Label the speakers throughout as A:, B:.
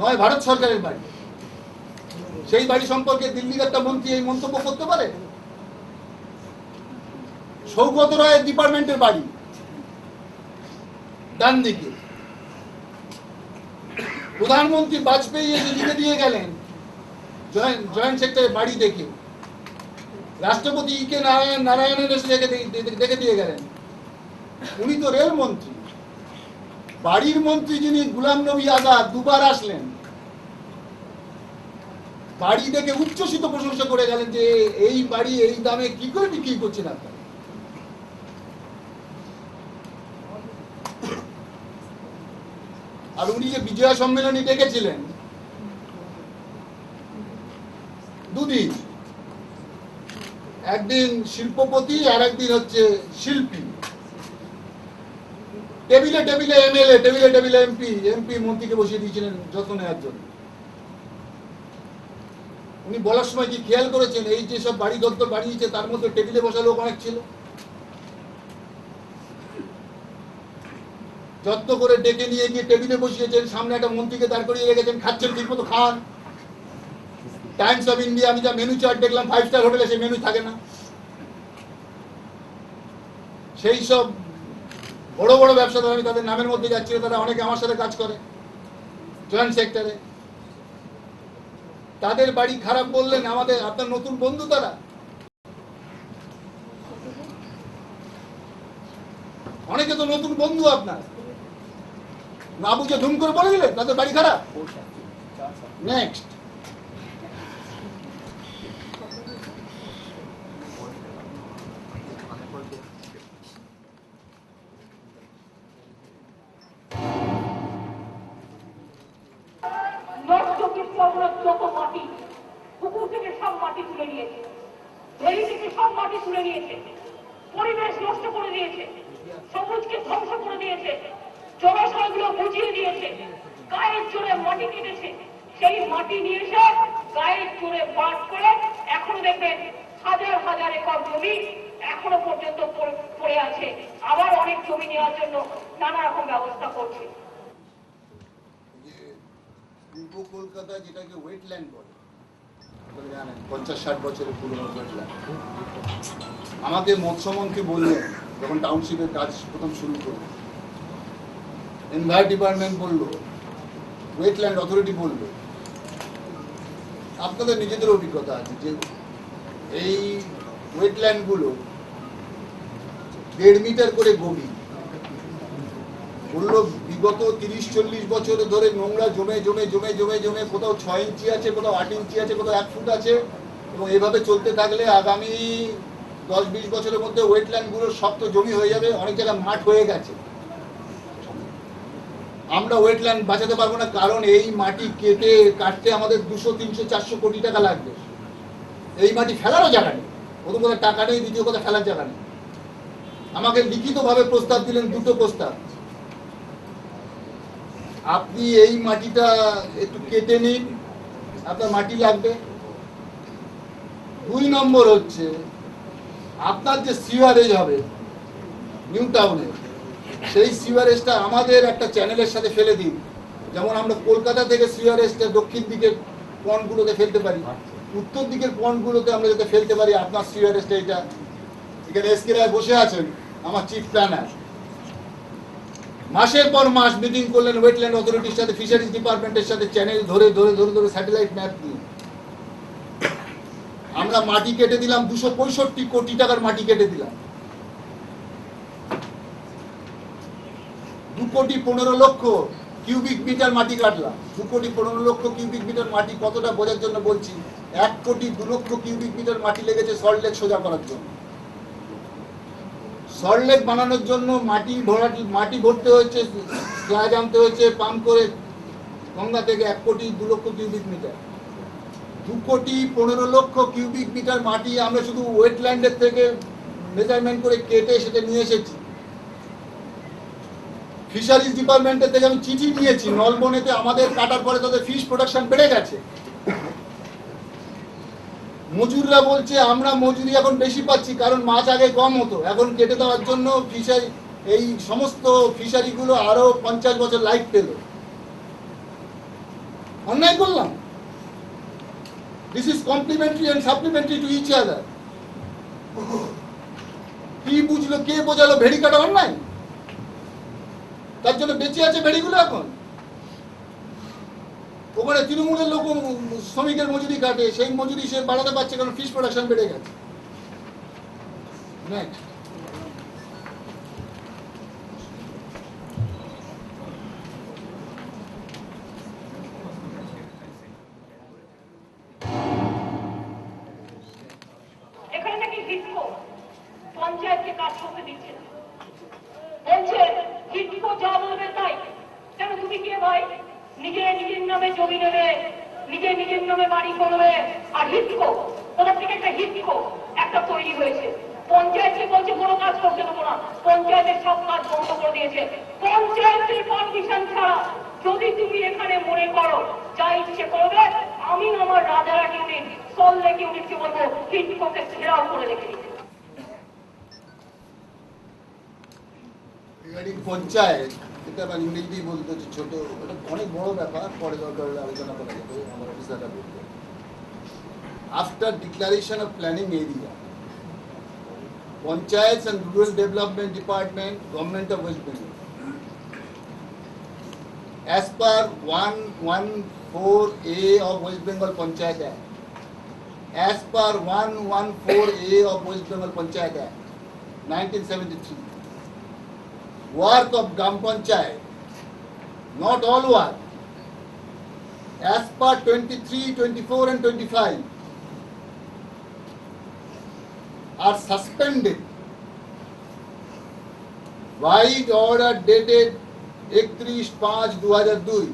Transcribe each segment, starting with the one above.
A: নয় ভারত সরকারের বাড়ি। সেই বাড়ি সম্পর্কে দিল্লির একটা মন্ত্রী এই মন্তব্য করতে পারে? সৌগত রায়ের ডিপার্টমেন্টের বাড়ি ডান দিকে। প্রধানমন্ত্রী বাজপেয়ী এসে লিখে দিয়ে গেলেন জয়েন্ট সেক্টরের বাড়ি দেখে। রাষ্ট্রপতি কে নারায়ণের এসে দেখে দিয়ে গেলেন। উনি তো রেল মন্ত্রী। বাড়ির মন্ত্রী যিনি গুলাম নবী আজাদ দুবার আসলেন, বাড়ি দেখে উচ্ছ্বসিত প্রশংসা করে গেলেন যে এই বাড়ি এই দামে কি করে বিক্রি করছেন আপনারা। আর উনি যে বিজয়া সম্মেলনী ডেকেছিলেন দুদিন, একদিন শিল্পপতি আর একদিন হচ্ছে শিল্পী। টেবিলে টেবিলে এমএলএ, টেবিলে টেবিলে এমপি মন্ত্রীকে বসিয়ে দিয়েছিলেন যত্ন নেওয়ার জন্য। উনি বলার সময় কি খেয়াল করেছেন এই যে সব বাড়ি দপ্তর বাড়িয়েছে তার মধ্যে টেবিলে বসা লোক অনেক ছিল? যত্ন করে ডেকে নিয়ে গিয়ে টেবিলে বসিয়েছেন, সামনে একটা মন্ত্রীকে দাঁড় করিয়ে রেখেছেন, খাচ্ছেন ঠিক মতো খান। টাইমস অফ ইন্ডিয়া আমি যা মেনু চার্ট দেখলাম 5 স্টার হোটেলে সেই মেনু থাকে না। সেই সব বড় বড় ব্যবসাদার, আমি তাদের নামের মধ্যে যাচ্ছি, তারা অনেকে আমার সাথে কাজ করে জয়েন্ট সেক্টরে। তাদের বাড়ি খারাপ বললেন আমাদের, আপনার নতুন বন্ধু তারা। অনেকে তো নতুন বন্ধু আপনার, না বুঝে ধুম করে বলে দিলেন তাদের বাড়ি খারাপ। নেক্সট,
B: যত মাটি পুকুর থেকে সব মাটি তুলে নিয়েছে, ভেরি থেকে সব মাটি তুলে নিয়েছে, পরিবেশ নষ্ট করে দিয়েছে, সবুজকে ধ্বংস করে দিয়েছে, জলাশয়গুলো বুঝিয়ে দিয়েছে, গায়ের জোরে মাটি কেটেছে। সেই মাটি নিয়ে এসে গায়ের জোরে বাদ করে এখনো দেখবেন হাজার হাজার একর জমি এখনো পর্যন্ত পড়ে আছে। আবার অনেক জমি নেওয়ার জন্য নানা রকম ব্যবস্থা করছে।
A: পূর্ব কলকাতায় যেটাকে ওয়েটল্যান্ড বলে, জানেন 50-60 বছরের পুরনো ওয়েটল্যান্ড। আমাকে মৎস্যমন্ত্রী বললেন যখন টাউনশিপের কাজ প্রথম শুরু করল, এনভায়র ডিপার্টমেন্ট বললো, ওয়েটল্যান্ড অথরিটি বললো, আপনাদের নিজেদের অভিজ্ঞতা আছে যে এই ওয়েটল্যান্ডগুলো 1.5 মিটার করে গভীর। বললো বিগত 30-40 বছর ধরে নোংরা জমে জমে জমে জমে জমে কোথাও 6 ইঞ্চি আছে, কোথাও 8 ইঞ্চি আছে, কোথাও 1 ফুট আছে, এবং এভাবে চলতে থাকলে আগামী 10-20 বছরের মধ্যে ওয়েটল্যান্ডগুলো শক্ত জমি হয়ে যাবে, অনেক জায়গায় মাঠ হয়ে গেছে। আমরা ওয়েটল্যান্ড বাঁচাতে পারবো না, কারণ এই মাটি কেটে কাটতে আমাদের 200-300-400 কোটি টাকা লাগবে। এই মাটি ফেলারও জায়গা নেই, প্রথম কথা টাকা নেই, দ্বিতীয় কথা ফেলার জায়গা নেই। আমাকে লিখিতভাবে প্রস্তাব দিলেন, 2টো প্রস্তাব। আপনি এই মাটিটা একটু কেটে নিন, আপনার মাটি লাগবে। 2 নম্বর হচ্ছে আপনার যে সিওয়ারেজ হবে নিউ টাউনে, সেই সিওয়ারেজটা আমাদের একটা চ্যানেলের সাথে ফেলে দিন। যেমন আমরা কলকাতা থেকে সিওয়ারেজটা দক্ষিণ দিকের পন্ডগুলোতে ফেলতে পারি, উত্তর দিকের পন্ডগুলোতে আমরা যাতে ফেলতে পারি। আপনার সিওয়ারেজটা এটা, এখানে এসকে রায় বসে আছেন আমার চিফ প্ল্যানার, মাসের পর মাস মিটিং করলেন ওয়েটল্যান্ড অথরিটির সাথে, ফিশারিজ ডিপার্টমেন্টের সাথে, চ্যানেল ধরে ধরে ধরে ধরে স্যাটেলাইট ম্যাপ দিয়ে আমরা মাটি কেটে দিলাম। 265 কোটি টাকার মাটি কেটে দিলাম। 2,15,00,000 কিউবিক মিটার মাটি কাটলাম। 2,15,00,000 কিউবিক মিটার মাটি কতটা বোঝার জন্য বলছি, 1,02,00,000 কিউবিক মিটার মাটি লেগেছে সল্টলেক সোজা করার জন্য। সল্টলেক বানানোর জন্য মাটি ভরতে হয়েছে, স্ল্যাজ আনতে হয়েছে পাম্প করে গঙ্গা থেকে 1,02,00,000 কিউবিক মিটার। 2,15,00,000 কিউবিক মিটার মাটি আমরা শুধু ওয়েটল্যান্ডের থেকে মেজারমেন্ট করে কেটে সেটা নিয়ে এসেছি। ফিশারিজ ডিপার্টমেন্টের থেকে আমি চিঠি নিয়েছি, নলবনেতে আমাদের কাটার পরে তাদের ফিশ প্রোডাকশন বেড়ে গেছে। মজুররা বলছে আমরা মজুরি এখন বেশি পাচ্ছি, কারণ মাছ আগে কম হতো, এখন কেটে দেওয়ার জন্য ফিশারি এই সমস্ত ফিশারিগুলো আরো 50 বছর লাইফ পেল। অন্যায় করলাম? This is complementary and supplementary to each other. কি বুঝলো, কে বোঝালো ভেড়ি কাটা অন্যায়? তার জন্য বেঁচে আছে ভেড়িগুলো এখন। ওখানে তৃণমূলের লোক শ্রমিকের মজুরি কাটে, সেই মজুরি সে বাড়াতে পারছে কারণ ফিশ প্রোডাকশন বেড়ে গেছে। নেক্সট।
B: এখানে নাকি হিটকো পঞ্চায়েতকে কাজ করতে দিচ্ছে না, বলছে হিটকো যা বলবে তাই। কেন, তুমি কে ভাই? নিজের নামে জমি নেবে, নিজের নামে বাড়ি করবে, আর হিটকো ওদের থেকে একটা হিটকো একটা তৈরি হয়েছে। পঞ্চায়েতকে বলছে কোনো কাজ করতে দেবো না, পঞ্চায়েতের সব কাজ বন্ধ করে দিয়েছে। পঞ্চায়েতের পারমিশন ছাড়া যদি তুমি এখানে মনে করো যা ইচ্ছে করবে, আমি আমার রাজারহাট ইউনিট, সল্টলেক ইউনিটকে বলবো হিটকোকে ঘেরাও করে রেখে দিতে।
A: পঞ্চায়েত, এটা আমার ইংরেজি বলতে হচ্ছে ছোট, এটা অনেক বড় ব্যাপার, পরে দরকার হলে আলোচনা করা যেত, আমার অফিসাররা বলতে। After declaration of planning area, Panchayats and Rural Development Department, Government of West Bengal, as per 114A of West Bengal Panchayat Act, as per 114A of West Bengal Panchayat Act, 1973, work of Gram Panchayat, not all work, as per 23, 24 and 25, are suspended by order dated 31/5/2002.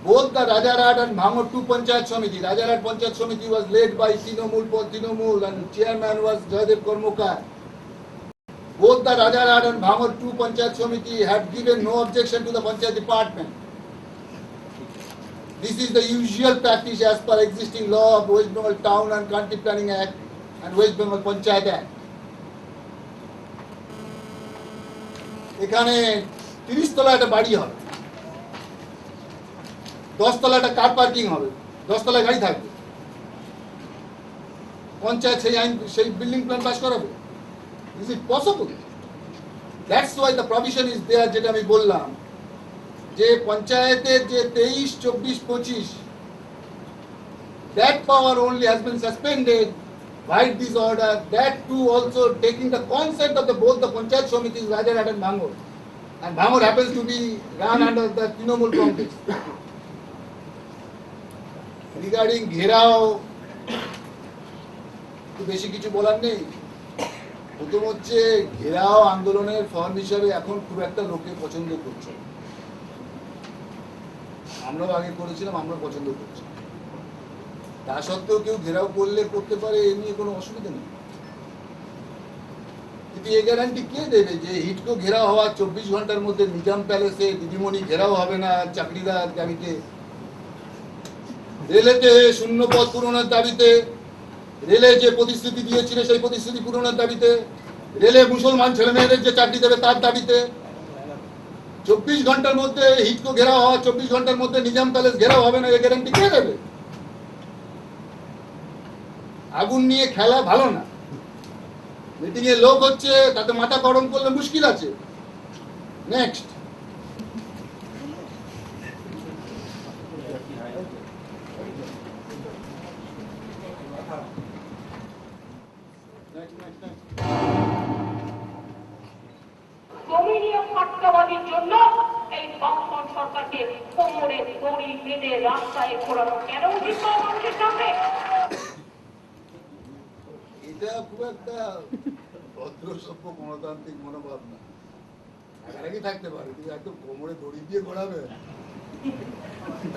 A: Both the Rajarhat and Bhangur 2 Panchayat Samiti, Rajarhat Panchayat Samiti was led by Trinamool and chairman was Jayadev Karmokar. Both the Rajarhat and Bhangur 2 Panchayat Samiti had given no objection to the Panchayat department. This is the usual practice as per existing law of West Bengal Town and Country Planning Act and West Bengal Panchayat Act. এখানে 30 তলা একটা বাড়ি হবে, 10 তলা একটা car parking হবে, 10 তলায় গাড়ি থাকবে, পঞ্চায়েত সেই বিল্ডিং প্ল্যান পাস করাবে? Is it possible? That's why the provision is there, যেটা আমি বললাম যে পঞ্চায়েতের যে 23, 24, 25, that power only has been suspended by this order, that too also taking the consent of both the Panchayat Samitis, Rajarhat and Bhangur. And Bhangur happens to be run under the Trinamool Congress. Regarding ঘেরাও, তো বেশি কিছু বলার নেই। প্রথম হচ্ছে ঘেরাও আন্দোলনের ফর্ম হিসাবে এখন খুব একটা লোকে পছন্দ করছে, আমরাও আগে করেছিলাম, আমরা পছন্দ করছি। তা সত্ত্বেও কেউ ঘেরাও করলে করতে পারে, এ নিয়ে কোনো অসুবিধা নেই। কিন্তু এ গ্যারান্টি কে দেবে যে হিটকো ঘেরাও হওয়া 24 ঘন্টার মধ্যে নিজাম প্যালেসে দিদিমণি ঘেরাও হবে না চাকরিদার দাবিতে, রেলেতে শূন্য পদ পূরণের দাবিতে, রেলে যে প্রতিশ্রুতি দিয়েছিল সেই প্রতিশ্রুতি পূরণের দাবিতে, রেলে মুসলমান ছেলেমেয়েদের যে চাকরি দেবে তার দাবিতে 24 ঘন্টার মধ্যে হিটকো ঘেরাও হওয়া, 24 ঘন্টার মধ্যে নিজাম প্যালেস ঘেরাও হবে না, এ গ্যারান্টি কে দেবে? আগুন নিয়ে খেলা ভালো না। মিটিং এ লোক হচ্ছে, তাতে মাথা গরম করলে মুশকিল আছে। নেক্সট।
B: জমি নিয়ে ফাটকাবাজির জন্য এই বামফ্রন্ট সরকারকে কোমরে দড়ি বেঁধে রাস্তায় ঘোরানো কেন উচিত নয় মানুষের সামনে?
A: এটা খুব একটা ভদ্র সভ্য গণতান্ত্রিক মনোভাব না। আগে থাকতে পারে, কিন্তু একদম কোমরে দড়ি দিয়ে ঘোরাবে।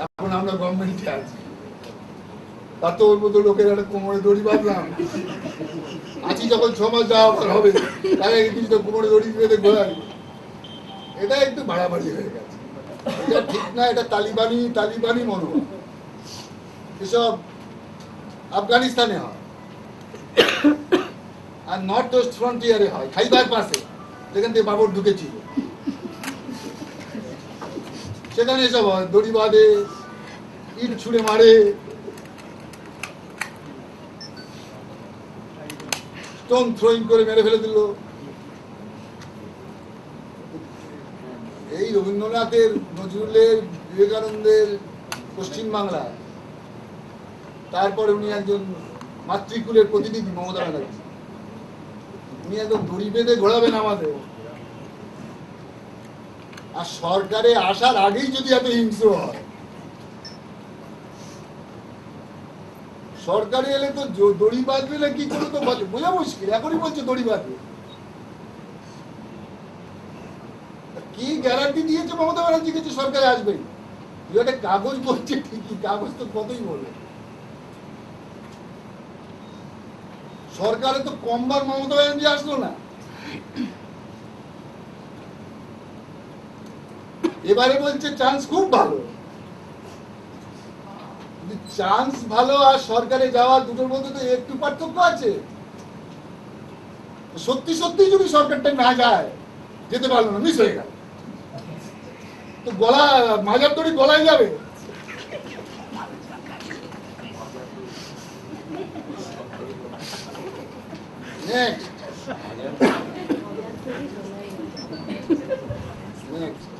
A: এখন আমরা গভর্নমেন্টে আছি, তার তো ওর মতো লোকের একটা কোমরে দড়ি বাঁধলাম, আছি যখন 6 মাস যাওয়া হবে, তাহলে কিছু কোমরে দড়ি বেঁধে ঘোরাই, এটা একটু বাড়াবাড়ি হয়ে গেছে। এটা ঠিক না, এটা তালিবানি মনোভাব। এসব আফগানিস্তানে হয় আর নর্থ ওয়েস্ট ফ্রন্টিয়ারে হয়, খাইবার পাশে, যেখান থেকে বাবর ঢুকেছিল। সেখানে এসব হয়, দড়ি বাঁধে, ইট ছুঁড়ে মারে, স্টোন থ্রোয়িং করে মেরে ফেলে দিল। এই রবীন্দ্রনাথের, নজরুলের, বিবেকানন্দের পশ্চিমবাংলা, তারপরে উনি একজন মাতৃকুলের প্রতিনিধি মমতা ব্যানার্জি, উনি একদম দড়ি বেঁধে ঘোরাবেন আমাদের। আর সরকারে আসার আগেই যদি এত হিংস্র হয়, সরকারে এলে তো দড়ি বাঁধবে না কি করে তো বোঝা মুশকিল। এখনই বলছে দড়ি বাঁধবে। কি গ্যারান্টি দিয়েছে মমতা ব্যানার্জি কিছু সরকারে আসবেই? তুই একটা কাগজ বলছে ঠিকই, কাগজ তো কতই বলে। সরকারে তো কমবার মমতা ব্যানার্জি আসলো না। এবারে বলছে চান্স খুব ভালো। চান্স ভালো আর সরকারে যাওয়া দুটোর মধ্যে তো একটু পার্থক্য আছে। সত্যি সত্যি যদি সরকারটা না যায়, যেতে পারলো না, মিস হয়ে গেল, তো গলা মাজার দড়ি গলায় যাবে। নেক্সট নেক্সট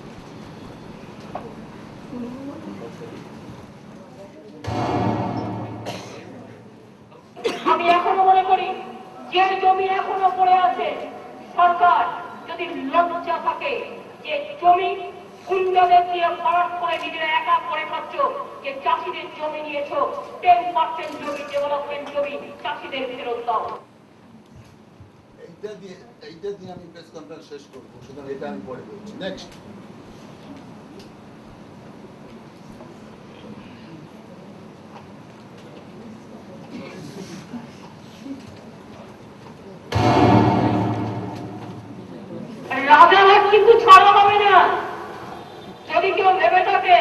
B: আমি এখনো মনে করি যে জমি এখনো পড়ে আছে, সরকার যদি লজ্জা থাকে যে জমি গুন্ডাদের দিয়ে ভরাট করে নিজেরা একা করে খাচ্ছ, যে চাষিদের জমি নিয়েছ, 10% জমি ডেভেলপমেন্ট জমি চাষিদের ফেরত দাও।
A: এইটা দিয়ে আমি প্রেস কনফারেন্স শেষ করবো, সুতরাং এটা আমি পরে বলছি। নেক্সট।
B: রাজারহাট কিন্তু ছাড়া হবে না। যদি কেউ ভেবে থাকে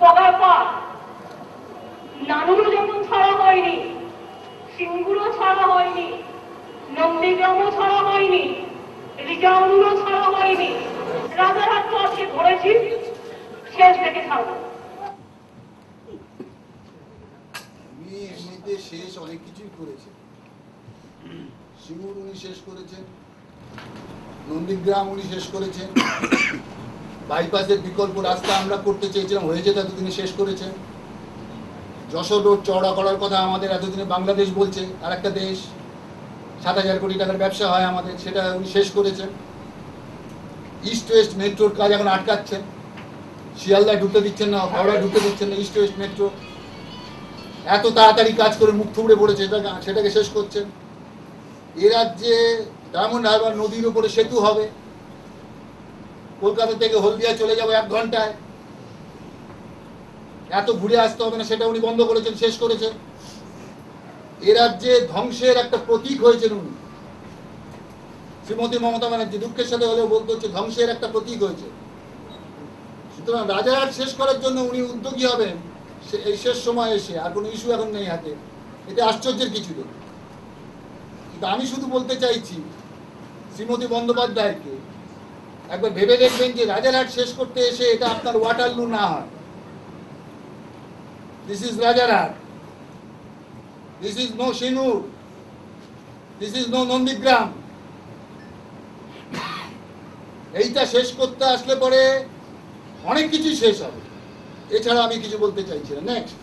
B: পগারপাড়, নানুরও যেমন ছাড়া হয়নি, সিঙ্গুরও ছাড়া হয়নি, নন্দীগ্রামও ছাড়া হয়নি, রিজাউলও ছাড়া হয়নি, রাজারহাট তো আজকে ধরেছি, শেষ থেকে ছাড়বো।
A: উনি এমনিতে শেষ অনেক কিছুই করেছেন। সিঙ্গুর উনি শেষ করেছেন, নন্দীগ্রাম উনি শেষ করেছেন, বাইপাসের বিকল্প রাস্তা আমরা করতে চেয়েছিলাম, হয়েছে এতদিনে শেষ করেছেন। যশোর রোড চওড়া করার কথা আমাদের এতদিনে বাংলাদেশ বলছে, আর একটা দেশ, 7,000 কোটি টাকার ব্যবসা হয় আমাদের, সেটা উনি শেষ করেছেন। ইস্ট ওয়েস্ট মেট্রোর কাজ এখন আটকাচ্ছেন, শিয়ালদায় ঢুকতে দিচ্ছেন না, হাওড়ায় ঢুকতে দিচ্ছেন না। ইস্ট ওয়েস্ট মেট্রো এত তাড়াতাড়ি কাজ করে মুখ থুবড়ে পড়েছে, সেটাকে শেষ করছেন। এ রাজ্যে ডায়মন্ড হারবার নদীর উপরে সেতু হবে, কলকাতা থেকে হলদিয়া চলে যাবে 1 ঘন্টায়, এত ঘুরে আসতে হবে না, সেটা উনি বন্ধ করেছেন, শেষ করেছেন। এ রাজ্যে ধ্বংসের একটা প্রতীক হয়েছেন উনি, শ্রীমতী মমতা ব্যানার্জি, দুঃখের সাথে হলেও বলতে হচ্ছে ধ্বংসের একটা প্রতীক হয়েছে। সুতরাং রাজারহাট শেষ করার জন্য উনি উদ্যোগী হবেন এই শেষ সময় এসে, আর কোনো ইস্যু এখন নেই হাতে, এটা আশ্চর্যের কিছু নেই। কিন্তু আমি শুধু বলতে চাইছি শ্রীমতী বন্দ্যোপাধ্যায়কে, একবার ভেবে দেখবেন যে রাজারহাট শেষ করতে এসে এটা আপনার ওয়াটারলু না হয়। This is Rajarhat, this is no Singur, this is no Nandigram. এইটা শেষ করতে আসলে পরে অনেক কিছুই শেষ হবে, এছাড়া আমি কিছু বলতে চাইছি না। নেক্সট।